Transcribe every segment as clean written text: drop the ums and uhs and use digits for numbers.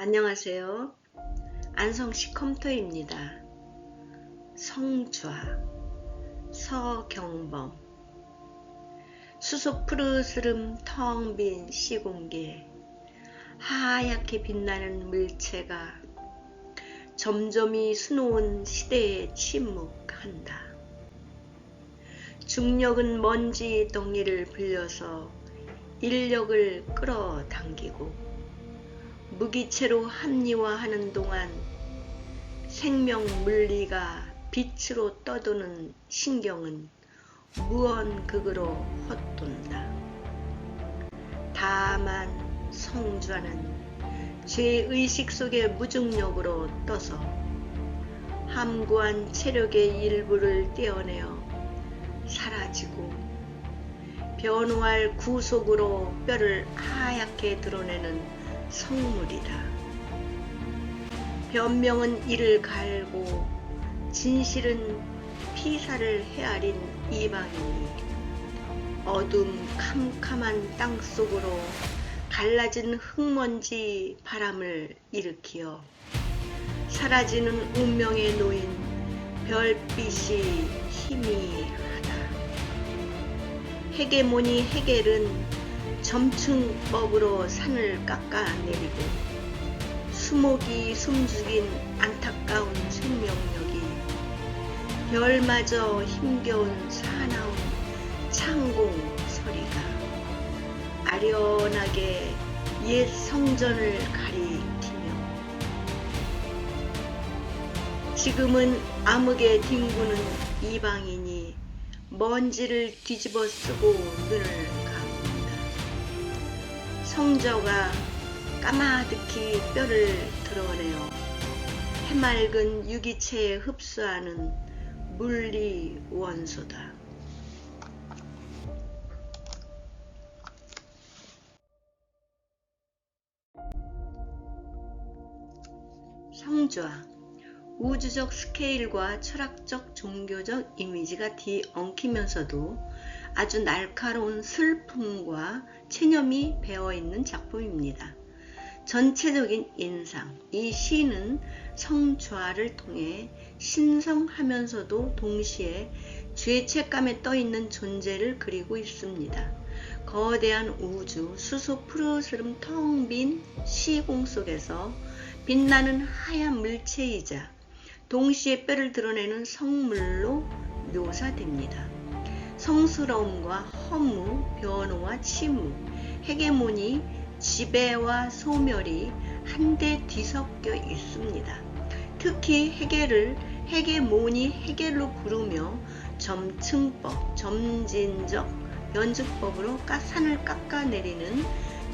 안녕하세요. 안성시 컴퓨터입니다. 성좌, 서경범. 수소 푸르스름 텅 빈 시공계, 하얗게 빛나는 물체가 점점이 수놓은 시대에 침묵한다. 중력은 먼지 덩이를 불려서 인력을 끌어당기고 무기체로 합리화하는 동안 생명 물리가 빛으로 떠도는 신경은 무언극으로 헛돈다. 다만 성좌는 죄의식 속의 무중력으로 떠서 함구한 체력의 일부를 떼어내어 사라지고 변호할 구속으로 뼈를 하얗게 드러내는 성물이다. 변명은 이를 갈고 진실은 피사를 헤아린 이방인이 어둠 캄캄한 땅속으로 갈라진 흙먼지 바람을 일으키어 사라지는 운명에 놓인 별빛이 희미하다. 헤게모니 헤겔은 점층법으로 산을 깎아내리고 수목이 숨죽인 안타까운 생명력이 별마저 힘겨운 사나운 창공 소리가 아련하게 옛 성전을 가리키며 지금은 암흑에 뒹구는 이방인이 먼지를 뒤집어 쓰고 눈을 감는다. 성좌가 까마득히 뼈를 드러내어 해맑은 유기체에 흡수하는 물리 원소다. 성좌, 우주적 스케일과 철학적 종교적 이미지가 뒤엉키면서도 아주 날카로운 슬픔과 체념이 배어있는 작품입니다. 전체적인 인상, 이 시는 성좌를 통해 신성하면서도 동시에 죄책감에 떠있는 존재를 그리고 있습니다. 거대한 우주, 수소 푸르스름 텅 빈 시공 속에서 빛나는 하얀 물체이자 동시에 뼈를 드러내는 성물로 묘사됩니다. 성스러움과 허무, 변호와 침묵, 헤게모니, 지배와 소멸이 한데 뒤섞여 있습니다. 특히 헤겔을 헤게모니 헤겔로 부르며 점층법, 점진적 연주법으로 산을 깎아내리는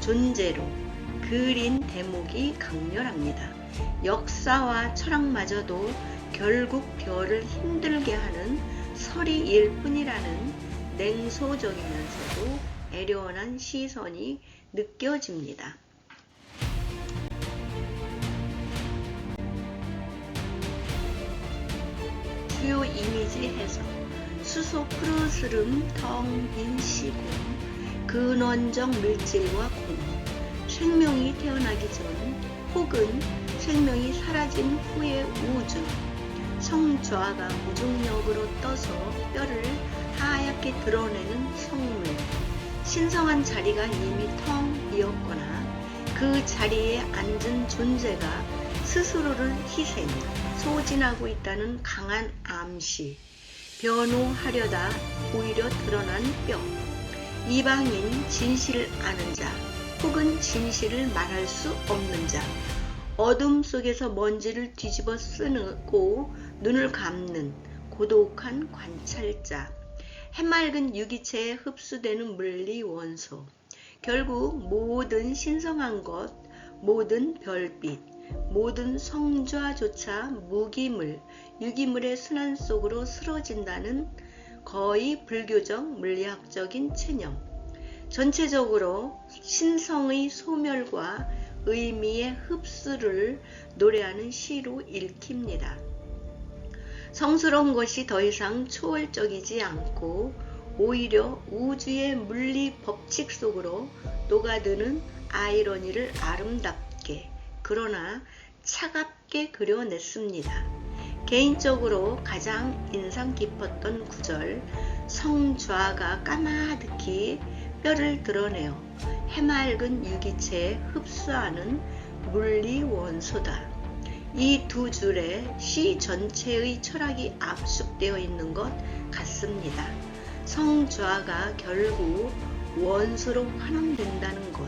존재로 그린 대목이 강렬합니다. 역사와 철학마저도 결국 별을 힘들게 하는 서리일 뿐이라는 냉소적이면서도 애련한 시선이 느껴집니다. 주요 이미지 해석, 수소 푸르스름 텅 빈 시공, 근원적 물질과 공허, 생명이 태어나기 전 혹은 생명이 사라진 후의 우주, 성좌가 무중력으로 떠서 뼈를 하얗게 드러내는 성물, 신성한 자리가 이미 텅 비었거나 그 자리에 앉은 존재가 스스로를 희생, 소진하고 있다는 강한 암시, 변호하려다 오히려 드러난 뼈, 이방인 진실을 아는 자, 혹은 진실을 말할 수 없는 자, 어둠 속에서 먼지를 뒤집어 쓰고 눈을 감는 고독한 관찰자, 해맑은 유기체에 흡수되는 물리 원소, 결국 모든 신성한 것, 모든 별빛, 모든 성좌조차 무기물, 유기물의 순환 속으로 쓰러진다는 거의 불교적 물리학적인 체념, 전체적으로 신성의 소멸과 의미의 흡수를 노래하는 시로 읽힙니다. 성스러운 것이 더 이상 초월적이지 않고 오히려 우주의 물리 법칙 속으로 녹아드는 아이러니를 아름답게 그러나 차갑게 그려냈습니다. 개인적으로 가장 인상 깊었던 구절, 성좌가 까마득히 뼈를 드러내어 해맑은 유기체에 흡수하는 물리 원소다. 이 두 줄에 시 전체의 철학이 압축되어 있는 것 같습니다. 성좌가 결국 원소로 환원된다는 것,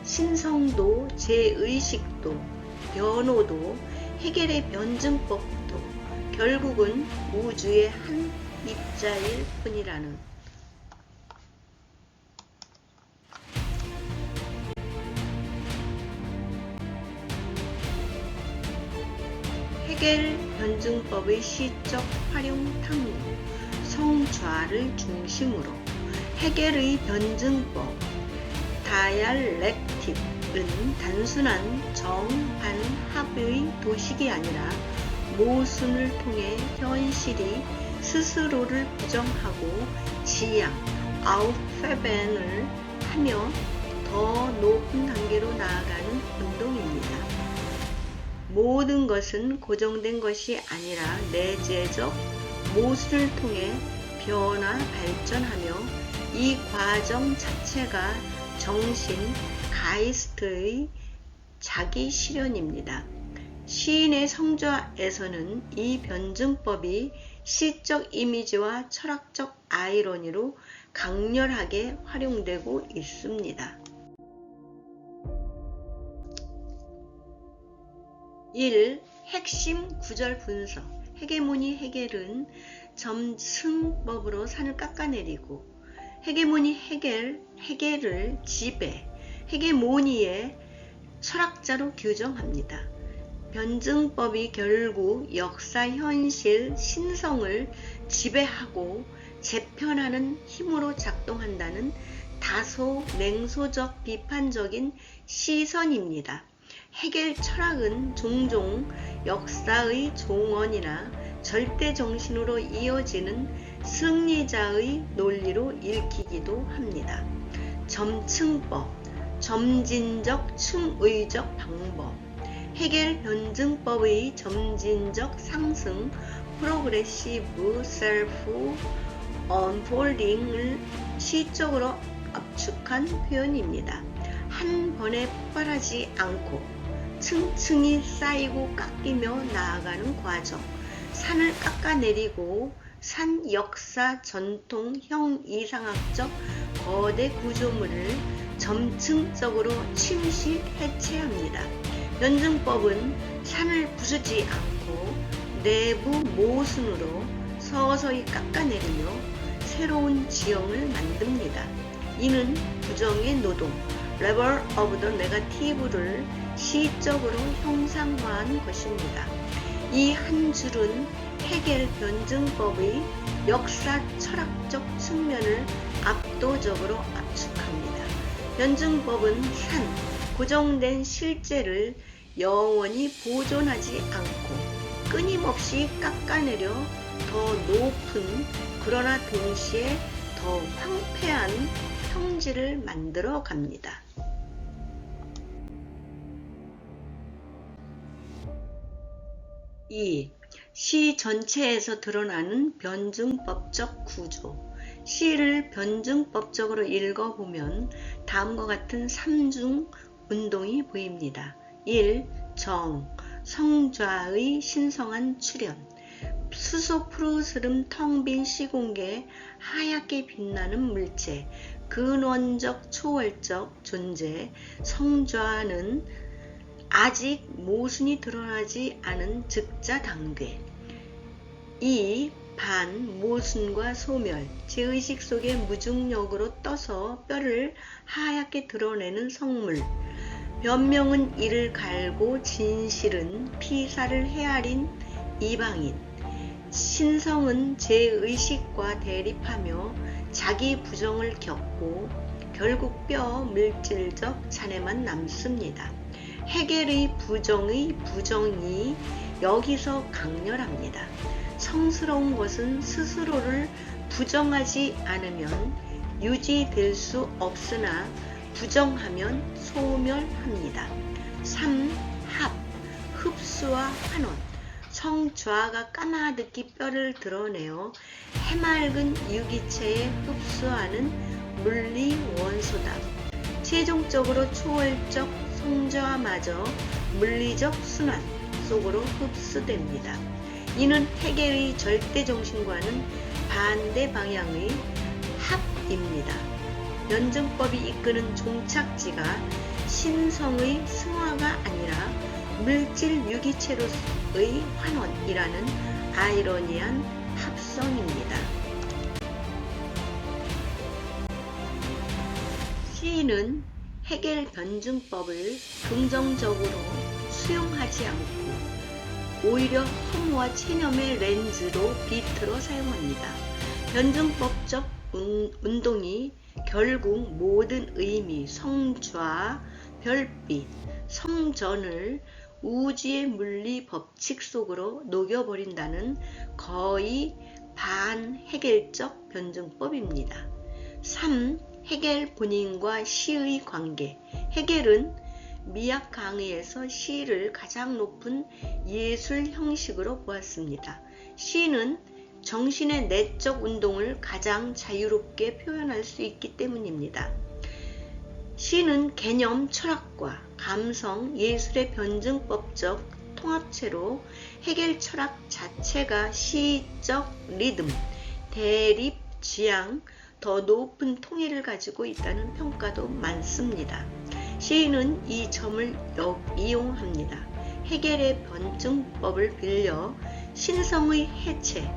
신성도, 재의식도, 변호도, 해겔의 변증법도 결국은 우주의 한 입자일 뿐이라는. 해겔 변증법의 시적 활용 탐구, 성좌를 중심으로 해겔의 변증법, 다이알렉틱은 단순한 정반합의 도식이 아니라 모순을 통해 현실이 스스로를 부정하고 지향, 아웃페벤을 하며 더 높은 단계로 나아가는 운동입니다. 모든 것은 고정된 것이 아니라 내재적 모순을 통해 변화, 발전하며 이 과정 자체가 정신, 가이스트의 자기 실현입니다. 시인의 성좌에서는 이 변증법이 시적 이미지와 철학적 아이러니로 강렬하게 활용되고 있습니다. 1. 핵심 구절 분석. 헤게모니 해겔은 점승법으로 산을 깎아내리고 헤게모니 해겔을 지배, 헤게모니의 철학자로 규정합니다. 변증법이 결국 역사, 현실, 신성을 지배하고 재편하는 힘으로 작동한다는 다소 냉소적 비판적인 시선입니다. 해겔 철학은 종종 역사의 종언이나 절대 정신으로 이어지는 승리자의 논리로 읽히기도 합니다. 점층법, 점진적 층의적 방법, 해겔 변증법의 점진적 상승, 프로그레시브 셀프 언폴딩을 시적으로 압축한 표현입니다. 한 번에 폭발하지 않고 층층이 쌓이고 깎이며 나아가는 과정, 산을 깎아내리고 산 역사, 전통, 형이상학적 거대 구조물을 점층적으로 침시 해체합니다. 변증법은 산을 부수지 않고 내부 모순으로 서서히 깎아내리며 새로운 지형을 만듭니다. 이는 부정의 노동, 레벨 오브 더 네거티브를 시적으로 형상화한 것입니다. 이 한 줄은 해겔 변증법의 역사 철학적 측면을 압도적으로 압축합니다. 변증법은 산, 고정된 실제를 영원히 보존하지 않고 끊임없이 깎아내려 더 높은, 그러나 동시에 더 황폐한 평지를 만들어 갑니다. 2. 시 전체에서 드러나는 변증법적 구조. 시를 변증법적으로 읽어보면 다음과 같은 3중 운동이 보입니다. 1. 정, 성좌의 신성한 출현. 수소 푸르스름 텅 빈 시공계에 하얗게 빛나는 물체, 근원적 초월적 존재, 성좌는 아직 모순이 드러나지 않은 즉자 단계. 2. 반, 모순과 소멸, 제의식 속의 무중력으로 떠서 뼈를 하얗게 드러내는 성물. 변명은 이를 갈고 진실은 피사를 헤아린 이방인. 신성은 제의식과 대립하며 자기 부정을 겪고 결국 뼈 물질적 잔해만 남습니다. 해겔의 부정의 부정이 여기서 강렬합니다. 성스러운 것은 스스로를 부정하지 않으면 유지될 수 없으나 부정하면 소멸합니다. 3. 합, 흡수와 환원. 성좌가 까마득히 뼈를 드러내어 해맑은 유기체에 흡수하는 물리 원소다. 최종적으로 초월적 성좌마저 물리적 순환 속으로 흡수됩니다. 이는 해겔의 절대정신과는 반대 방향의 합입니다. 변증법이 이끄는 종착지가 신성의 승화가 아니라 물질 유기체로의 환원이라는 아이러니한 합성입니다. 시인은 해겔 변증법을 긍정적으로 수용하지 않고 오히려 허무와 체념의 렌즈로 비틀어 사용합니다. 변증법적 운동이 결국 모든 의미, 성좌, 별빛, 성전을 우주의 물리 법칙 속으로 녹여버린다는 거의 반해겔적 변증법입니다. 3. 해겔 본인과 시의 관계. 해겔은 미학 강의에서 시를 가장 높은 예술 형식으로 보았습니다. 시는 정신의 내적 운동을 가장 자유롭게 표현할 수 있기 때문입니다. 시는 개념, 철학과 감성, 예술의 변증법적 통합체로 해겔 철학 자체가 시적 리듬, 대립, 지향, 더 높은 통일을 가지고 있다는 평가도 많습니다. 시인은 이 점을 이용합니다. 해겔의 변증법을 빌려 신성의 해체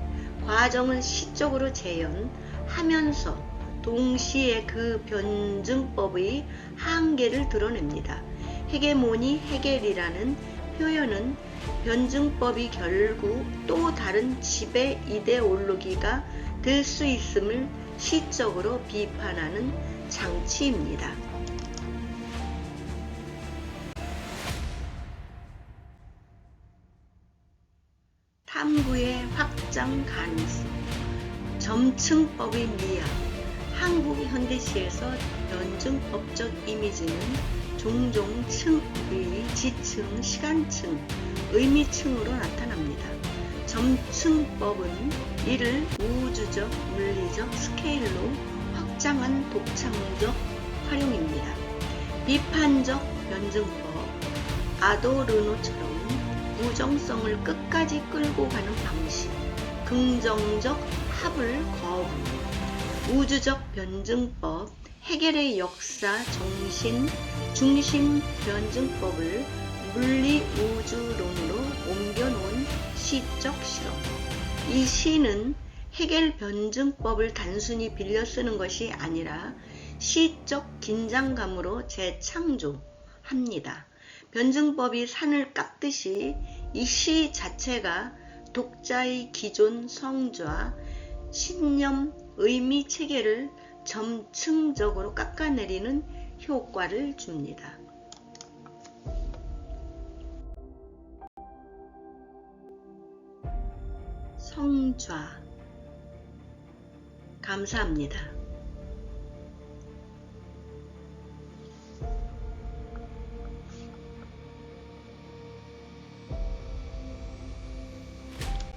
과정을 시적으로 재현하면서 동시에 그 변증법의 한계를 드러냅니다. 헤게모니 해겔이라는 표현은 변증법이 결국 또 다른 지배 이데올로기가 될 수 있음을 시적으로 비판하는 장치입니다. 탐구의 확장 가능성. 점층법의 미학. 한국 현대시에서 변증법적 이미지는 종종 층의 지층, 시간층, 의미층으로 나타납니다. 점층법은 이를 우주적, 물리적 스케일로 확장한 독창적 활용입니다. 비판적 변증법, 아도르노처럼 부정성을 끝까지 끌고 가는 방식, 긍정적 합을 거부, 우주적 변증법, 해겔의 역사, 정신, 중심 변증법을 물리 우주론으로 옮겨놓은 시적 실험. 이 시는 해겔 변증법을 단순히 빌려 쓰는 것이 아니라 시적 긴장감으로 재창조합니다. 변증법이 산을 깎듯이 이 시 자체가 독자의 기존 성좌, 신념, 의미 체계를 점층적으로 깎아내리는 효과를 줍니다. 성좌. 감사합니다.